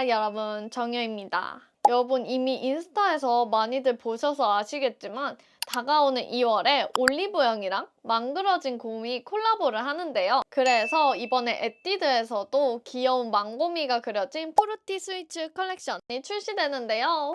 안녕하세요 여러분, 정유입니다. 여러분 이미 인스타에서 많이들 보셔서 아시겠지만 다가오는 2월에 올리브영이랑 망그러진 곰이 콜라보를 하는데요. 그래서 이번에 에뛰드에서도 귀여운 망고미가 그려진 프루티 스위츠 컬렉션이 출시되는데요.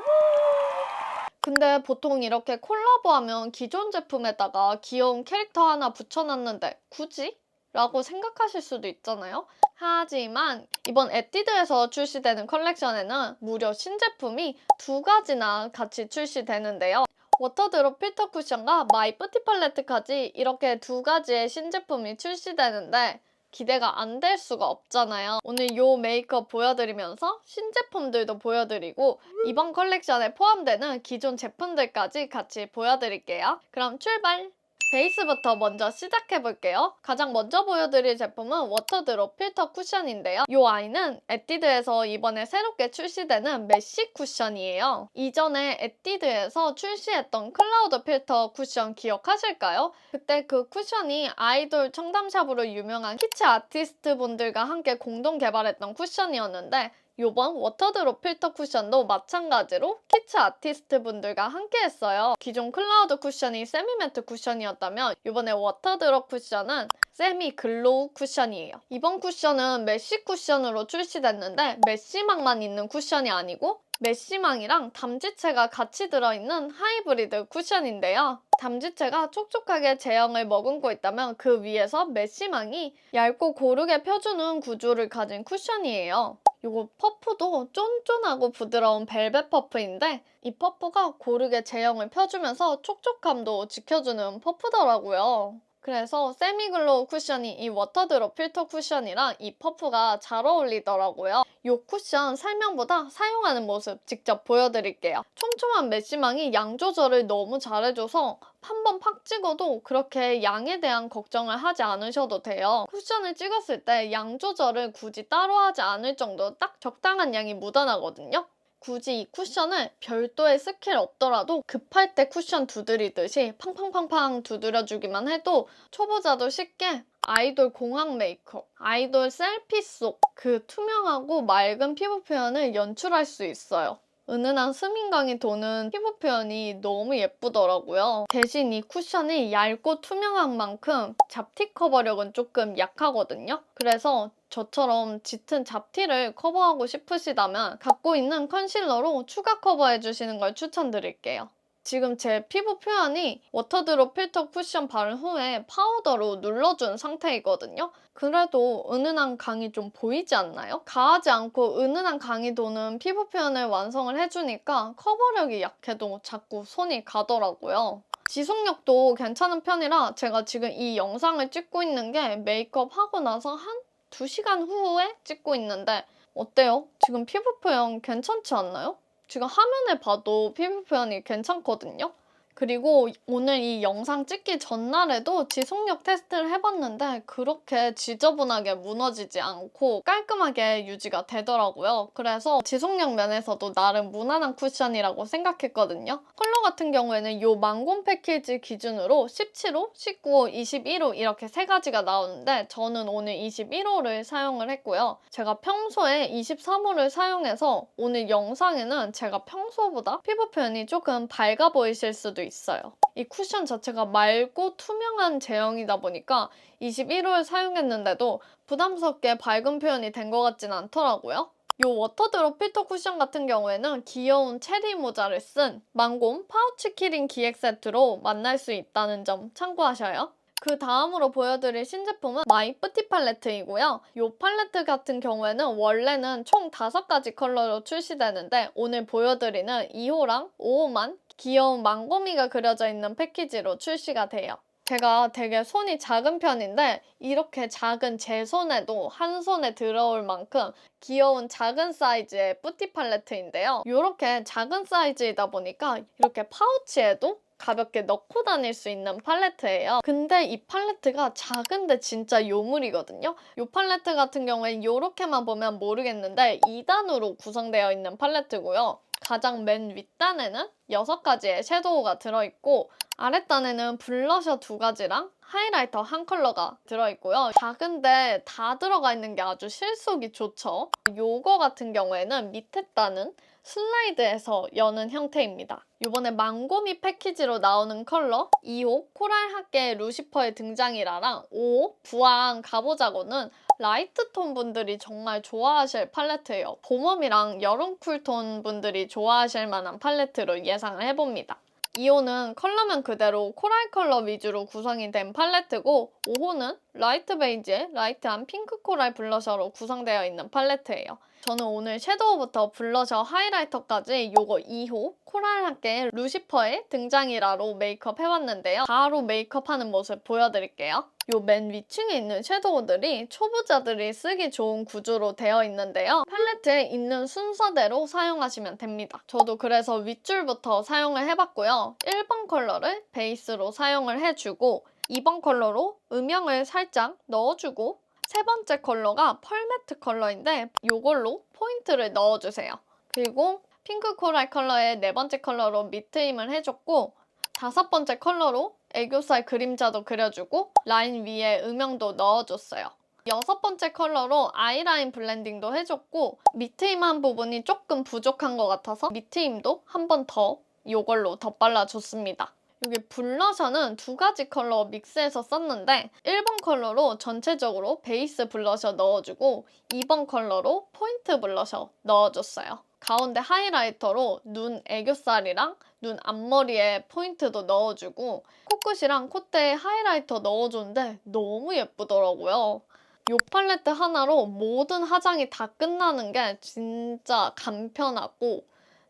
근데 보통 이렇게 콜라보하면 기존 제품에다가 귀여운 캐릭터 하나 붙여놨는데 굳이? 라고 생각하실 수도 있잖아요. 하지만 이번 에뛰드에서 출시되는 컬렉션에는 무려 신제품이 2가지나 같이 출시되는데요. 워터드롭 필터 쿠션과 마이 뷰티 팔레트까지 이렇게 2가지의 신제품이 출시되는데 기대가 안 될 수가 없잖아요. 오늘 요 메이크업 보여드리면서 신제품들도 보여드리고 이번 컬렉션에 포함되는 기존 제품들까지 같이 보여드릴게요. 그럼 출발! 베이스부터 먼저 시작해볼게요. 가장 먼저 보여드릴 제품은 워터드롭 필터 쿠션인데요. 이 아이는 에뛰드에서 이번에 새롭게 출시되는 메쉬 쿠션이에요. 이전에 에뛰드에서 출시했던 클라우드 필터 쿠션 기억하실까요? 그때 그 쿠션이 아이돌 청담샵으로 유명한 키치 아티스트 분들과 함께 공동 개발했던 쿠션이었는데 요번 워터드롭 필터 쿠션도 마찬가지로 키치 아티스트 분들과 함께 했어요. 기존 클라우드 쿠션이 세미매트 쿠션이었다면 이번에 워터드롭 쿠션은 세미 글로우 쿠션이에요. 이번 쿠션은 메쉬 쿠션으로 출시됐는데 메쉬망만 있는 쿠션이 아니고 메쉬망이랑 담지체가 같이 들어있는 하이브리드 쿠션인데요. 담지체가 촉촉하게 제형을 머금고 있다면 그 위에서 메쉬망이 얇고 고르게 펴주는 구조를 가진 쿠션이에요. 이거 퍼프도 쫀쫀하고 부드러운 벨벳 퍼프인데 이 퍼프가 고르게 제형을 펴주면서 촉촉함도 지켜주는 퍼프더라고요. 그래서 세미글로우 쿠션이 이 워터드롭 필터 쿠션이랑 이 퍼프가 잘 어울리더라고요. 이 쿠션 설명보다 사용하는 모습 직접 보여드릴게요. 촘촘한 메쉬망이 양 조절을 너무 잘해줘서 한 번 팍 찍어도 그렇게 양에 대한 걱정을 하지 않으셔도 돼요. 쿠션을 찍었을 때 양 조절을 굳이 따로 하지 않을 정도 딱 적당한 양이 묻어나거든요. 굳이 이 쿠션을 별도의 스킬 없더라도 급할 때 쿠션 두드리듯이 팡팡팡팡 두드려주기만 해도 초보자도 쉽게 아이돌 공학 메이크업, 아이돌 셀피 속 그 투명하고 맑은 피부 표현을 연출할 수 있어요. 은은한 스민감이 도는 피부 표현이 너무 예쁘더라고요. 대신 이 쿠션이 얇고 투명한 만큼 잡티 커버력은 조금 약하거든요. 그래서 저처럼 짙은 잡티를 커버하고 싶으시다면 갖고 있는 컨실러로 추가 커버해주시는 걸 추천드릴게요. 지금 제 피부 표현이 워터드롭 필터 쿠션 바른 후에 파우더로 눌러준 상태이거든요. 그래도 은은한 강이 좀 보이지 않나요? 가하지 않고 은은한 강이 도는 피부 표현을 완성을 해주니까 커버력이 약해도 자꾸 손이 가더라고요. 지속력도 괜찮은 편이라 제가 지금 이 영상을 찍고 있는 게 메이크업 하고 나서 한 2시간 후에 찍고 있는데 어때요? 지금 피부 표현 괜찮지 않나요? 지금 화면을 봐도 피부 표현이 괜찮거든요? 그리고 오늘 이 영상 찍기 전날에도 지속력 테스트를 해봤는데 그렇게 지저분하게 무너지지 않고 깔끔하게 유지가 되더라고요. 그래서 지속력 면에서도 나름 무난한 쿠션이라고 생각했거든요. 컬러 같은 경우에는 이 망곤 패키지 기준으로 17호, 19호, 21호 이렇게 3가지가 나오는데 저는 오늘 21호를 사용을 했고요. 제가 평소에 23호를 사용해서 오늘 영상에는 제가 평소보다 피부 표현이 조금 밝아 보이실 수도 있어요. 이 쿠션 자체가 맑고 투명한 제형이다 보니까 21호를 사용했는데도 부담스럽게 밝은 표현이 된 것 같진 않더라고요. 이 워터드롭 필터 쿠션 같은 경우에는 귀여운 체리 모자를 쓴 망곤 파우치 키링 기획 세트로 만날 수 있다는 점 참고하셔요. 그 다음으로 보여드릴 신제품은 마이 뷰티 팔레트이고요. 이 팔레트 같은 경우에는 원래는 총 5가지 컬러로 출시되는데 오늘 보여드리는 2호랑 5호만 귀여운 망고미가 그려져 있는 패키지로 출시가 돼요. 제가 되게 손이 작은 편인데 이렇게 작은 제 손에도 한 손에 들어올 만큼 귀여운 작은 사이즈의 뷰티 팔레트인데요. 이렇게 작은 사이즈이다 보니까 이렇게 파우치에도 가볍게 넣고 다닐 수 있는 팔레트예요. 근데 이 팔레트가 작은데 진짜 요물이거든요. 이 팔레트 같은 경우에 이렇게만 보면 모르겠는데 2단으로 구성되어 있는 팔레트고요. 가장 맨 윗단에는 6가지의 섀도우가 들어있고 아랫단에는 블러셔 2가지랑 하이라이터 1컬러가 들어있고요. 작은데 다 들어가 있는 게 아주 실속이 좋죠. 요거 같은 경우에는 밑에 단은 슬라이드해서 여는 형태입니다. 이번에 망고미 패키지로 나오는 컬러 2호 코랄 학계 루시퍼의 등장이라랑 5호 부황 가보자고는 라이트 톤 분들이 정말 좋아하실 팔레트예요. 봄웜이랑 여름 쿨톤 분들이 좋아하실 만한 팔레트로 예상을 해봅니다. 2호는 컬러명 그대로 코랄 컬러 위주로 구성이 된 팔레트고 5호는 라이트 베이지에 라이트한 핑크 코랄 블러셔로 구성되어 있는 팔레트예요. 저는 오늘 섀도우부터 블러셔, 하이라이터까지 요거 2호 코랄 학계 루시퍼의 등장이라로 메이크업 해봤는데요. 바로 메이크업하는 모습 보여드릴게요. 요 맨 위층에 있는 섀도우들이 초보자들이 쓰기 좋은 구조로 되어 있는데요. 팔레트에 있는 순서대로 사용하시면 됩니다. 저도 그래서 윗줄부터 사용을 해봤고요. 1번 컬러를 베이스로 사용을 해주고 2번 컬러로 음영을 살짝 넣어주고 세 번째 컬러가 펄매트 컬러인데 이걸로 포인트를 넣어주세요. 그리고 핑크 코랄 컬러의 네 번째 컬러로 밑트임을 해줬고 5번째 컬러로 애교살 그림자도 그려주고 라인 위에 음영도 넣어줬어요. 6번째 컬러로 아이라인 블렌딩도 해줬고 밑트임한 부분이 조금 부족한 것 같아서 밑트임도 한 번 더 이걸로 덧발라줬습니다. 여기 블러셔는 2가지 컬러 믹스해서 썼는데 1번 컬러로 전체적으로 베이스 블러셔 넣어주고 2번 컬러로 포인트 블러셔 넣어줬어요. 가운데 하이라이터로 눈 애교살이랑 눈 앞머리에 포인트도 넣어주고 코끝이랑 콧대에 하이라이터 넣어줬는데 너무 예쁘더라고요. 이 팔레트 하나로 모든 화장이 다 끝나는 게 진짜 간편하고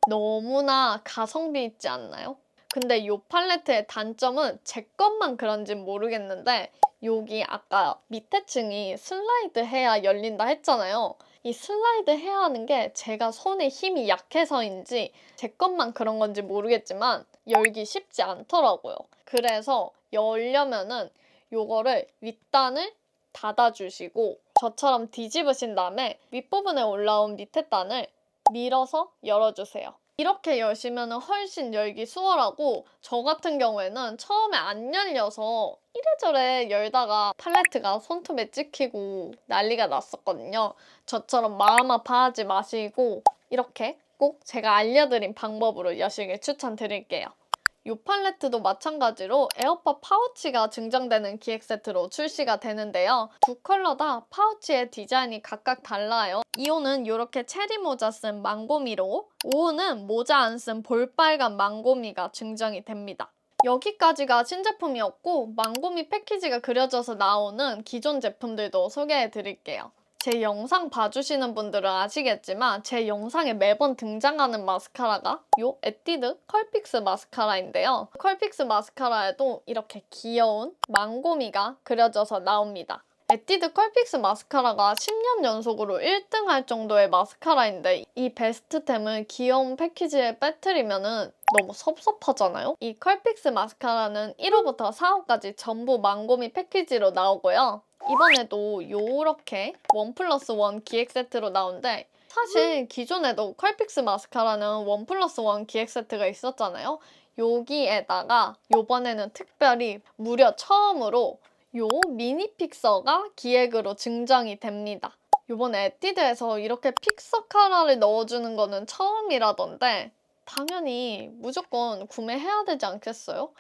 너무나 가성비 있지 않나요? 근데 이 팔레트의 단점은 제 것만 그런진 모르겠는데 여기 아까 밑에 층이 슬라이드 해야 열린다 했잖아요. 이 슬라이드 해야 하는 게 제가 손에 힘이 약해서인지 제 것만 그런 건지 모르겠지만 열기 쉽지 않더라고요. 그래서 열려면은 요거를 윗단을 닫아주시고 저처럼 뒤집으신 다음에 윗부분에 올라온 밑에 단을 밀어서 열어주세요. 이렇게 여시면 훨씬 열기 수월하고 저 같은 경우에는 처음에 안 열려서 이래저래 열다가 팔레트가 손톱에 찍히고 난리가 났었거든요. 저처럼 마음 아파하지 마시고 이렇게 꼭 제가 알려드린 방법으로 여시길 추천드릴게요. 이 팔레트도 마찬가지로 에어팟 파우치가 증정되는 기획 세트로 출시가 되는데요. 2컬러 다 파우치의 디자인이 각각 달라요. 2호는 이렇게 체리 모자 쓴 망고미로 5호는 모자 안 쓴 볼빨간 망고미가 증정이 됩니다. 여기까지가 신제품이었고 망고미 패키지가 그려져서 나오는 기존 제품들도 소개해드릴게요. 제 영상 봐주시는 분들은 아시겠지만 제 영상에 매번 등장하는 마스카라가 이 에뛰드 컬픽스 마스카라인데요. 컬픽스 마스카라에도 이렇게 귀여운 망고미가 그려져서 나옵니다. 에뛰드 컬픽스 마스카라가 10년 연속으로 1등 할 정도의 마스카라인데 이 베스트템을 귀여운 패키지에 빼뜨리면 너무 섭섭하잖아요? 이 컬픽스 마스카라는 1호부터 4호까지 전부 망고미 패키지로 나오고요. 이번에도 요렇게 1+1 기획 세트로 나오는데 사실 기존에도 컬픽스 마스카라는 1+1 기획 세트가 있었잖아요. 여기에다가 이번에는 특별히 무려 처음으로 요 미니 픽서가 기획으로 증정이 됩니다. 이번에 에뛰드에서 이렇게 픽서 카라를 넣어주는 거는 처음이라던데 당연히 무조건 구매해야 되지 않겠어요?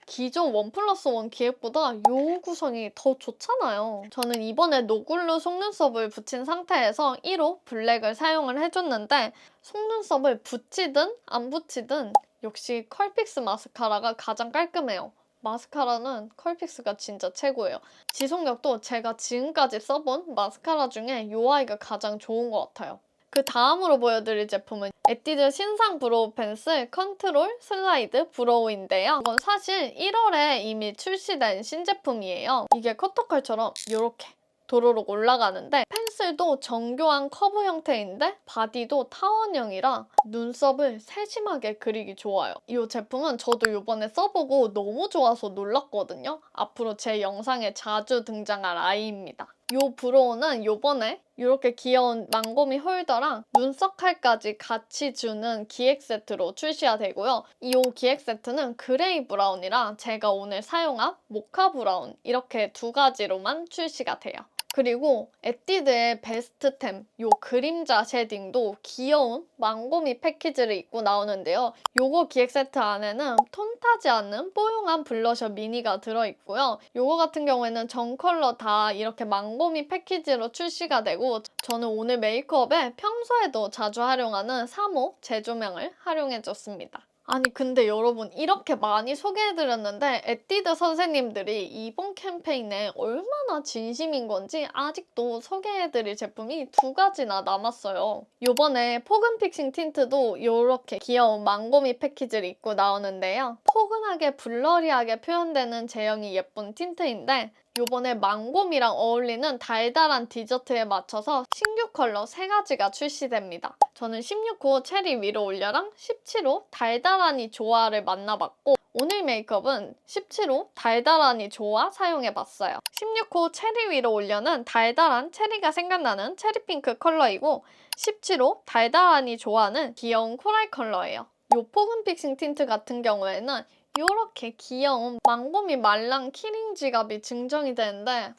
기존 1+1 기획보다 요 구성이 더 좋잖아요. 저는 이번에 노글루 속눈썹을 붙인 상태에서 1호 블랙을 사용을 해줬는데 속눈썹을 붙이든 안 붙이든 역시 컬픽스 마스카라가 가장 깔끔해요. 마스카라는 컬픽스가 진짜 최고예요. 지속력도 제가 지금까지 써본 마스카라 중에 이 아이가 가장 좋은 것 같아요. 그 다음으로 보여드릴 제품은 에뛰드 신상 브로우 펜슬 컨트롤 슬라이드 브로우인데요. 이건 사실 1월에 이미 출시된 신제품이에요. 이게 커터칼처럼 이렇게 도로록 올라가는데 펜슬도 정교한 커브 형태인데 바디도 타원형이라 눈썹을 세심하게 그리기 좋아요. 이 제품은 저도 이번에 써보고 너무 좋아서 놀랐거든요. 앞으로 제 영상에 자주 등장할 아이입니다. 요 브로우는 요번에 이렇게 귀여운 망고미 홀더랑 눈썹 칼까지 같이 주는 기획 세트로 출시가 되고요. 이 기획 세트는 그레이 브라운이랑 제가 오늘 사용한 모카 브라운 이렇게 두 가지로만 출시가 돼요. 그리고 에뛰드의 베스트템 요 그림자 쉐딩도 귀여운 망고미 패키지를 입고 나오는데요. 요거 기획 세트 안에는 톤 타지 않는 뽀용한 블러셔 미니가 들어있고요. 요거 같은 경우에는 전 컬러 다 이렇게 망고미 패키지로 출시가 되고 저는 오늘 메이크업에 평소에도 자주 활용하는 3호 재조명을 활용해줬습니다. 아니 근데 여러분 이렇게 많이 소개해드렸는데 에뛰드 선생님들이 이번 캠페인에 얼마나 진심인 건지 아직도 소개해드릴 제품이 두 가지나 남았어요. 요번에 포근 픽싱 틴트도 이렇게 귀여운 망고미 패키지를 입고 나오는데요. 포근하게 블러리하게 표현되는 제형이 예쁜 틴트인데 요번에 망고미랑 어울리는 달달한 디저트에 맞춰서 신규 컬러 3가지가 출시됩니다. 저는 16호 체리 위로 올려랑 17호 달달하니 좋아를 만나봤고 오늘 메이크업은 17호 달달하니 좋아 사용해봤어요. 16호 체리 위로 올려는 달달한 체리가 생각나는 체리핑크 컬러이고 17호 달달하니 좋아는 귀여운 코랄 컬러예요. 요 포근 픽싱 틴트 같은 경우에는 이렇게 귀여운 망고미 말랑 키링 지갑이 증정이 되는데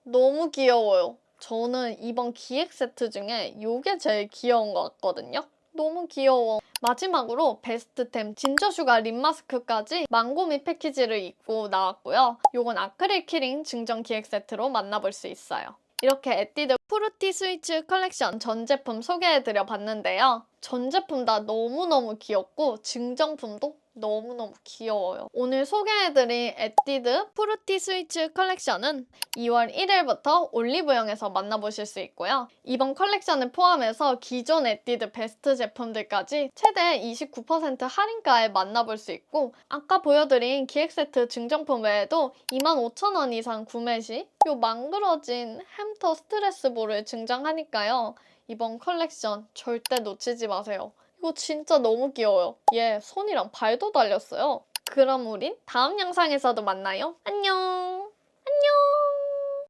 너무 귀여워요. 저는 이번 기획 세트 중에 이게 제일 귀여운 것 같거든요. 너무 귀여워. 마지막으로 베스트템 진저슈가 립 마스크까지 망고미 패키지를 입고 나왔고요. 이건 아크릴 키링 증정 기획 세트로 만나볼 수 있어요. 이렇게 에뛰드 프루티 스위츠 컬렉션 전 제품 소개해드려 봤는데요. 전 제품 다 너무너무 귀엽고 증정품도 너무너무 귀여워요. 오늘 소개해드린 에뛰드 프루티 스위츠 컬렉션은 2월 1일부터 올리브영에서 만나보실 수 있고요. 이번 컬렉션을 포함해서 기존 에뛰드 베스트 제품들까지 최대 29% 할인가에 만나볼 수 있고 아까 보여드린 기획세트 증정품 외에도 25,000원 이상 구매 시 이 망그러진 햄터 스트레스 볼을 증정하니까요. 이번 컬렉션 절대 놓치지 마세요. 이거 진짜 너무 귀여워요. 얘 손이랑 발도 달렸어요. 그럼 우린 다음 영상에서도 만나요. 안녕!